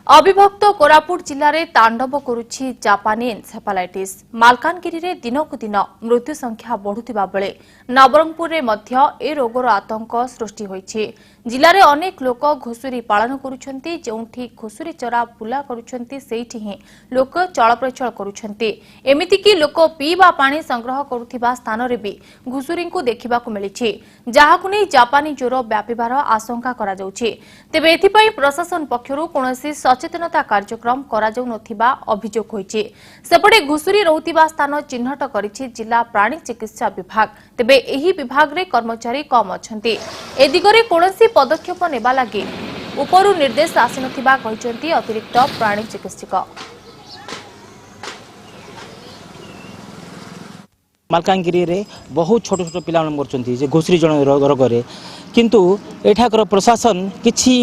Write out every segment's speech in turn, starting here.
अविभक्त कोरापुट जिले में तांडव करुछि जापानी एन्सेफालाइटिस। मालकानगिरी रे दिनकु दिन मृत्यु संख्या बढ़ुथिबा बेले नवरंगपुर रे मध्य ए रोगर आतंक सृष्टि होइछि। जिले में अनेक लोक घुसुरी पालन करुछन्ति, जेउठी घुसुरी चरा बुला करुछन्ति सेठी ही लोक चलप्रचल करुछन्ति। एमिति कि लोक पीवा पानी संग्रह करुथिबा स्थान रे भी घुसुरी को देखिबाकु मिलिछि, जाहाकु नै जापानी ज्वर व्यापिबार आशंका करा जाउछि। तेबे एथिपई प्रशासन पक्षरु कोनोसी सचेतनता कार्यक्रम करा जाउ नथिबा अभियोग होइछि। सेपटे घुसुरी रहुतिबा स्थान चिन्हट करिछि जिला प्राणी चिकित्सा विभाग। तेबे एही विभाग रे कर्मचारी कम अछन्ति। ए दिगरे कोनोसी पदक्षेप नेबा लागि उपरु निर्देश आसी नथिबा कहिसंती अतिरिक्त प्राणी चिकित्सक। मालकानगिरी रे बहुत छोट छोट पिला मरचंती जे घुसरी जन रोग किंतु एठाकर प्रशासन किछि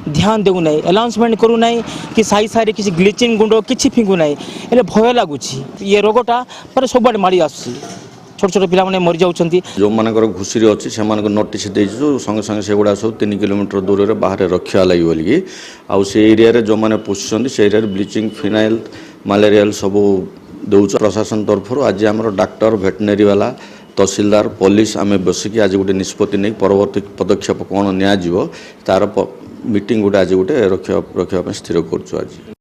ध्यान देउ नै, अनाउंसमेंट करू नै कि साई सारी किछि ग्लिचिंग गुंडो किछि फिंगु नै। एले भय लागुछि ये रोगटा पर सबड मारी आसी छोट छोट पिला माने मरि जाउछंती। जो मानकर घुसरी अछि से मानक नोटिस देइछु, संगे संगे सेगुडा सब 3 किलोमीटर दूर रे बाहर रखिया लागि बोली आ से एरिया रे जो माने पुछछंती से एरिया रे ब्लीचिंग फिनाइल मलेरियल सब दउछ। प्रशासन तरफ आज आम डाक्टर भेटनेरी वाला तहसीलदार पुलिस आम बसिक आज गोटे निष्पत्ति नहीं परवर्ती पदक्षेप कौन निजी तार मीटिंग गोटे आज गोटे रखा स्थिर कर।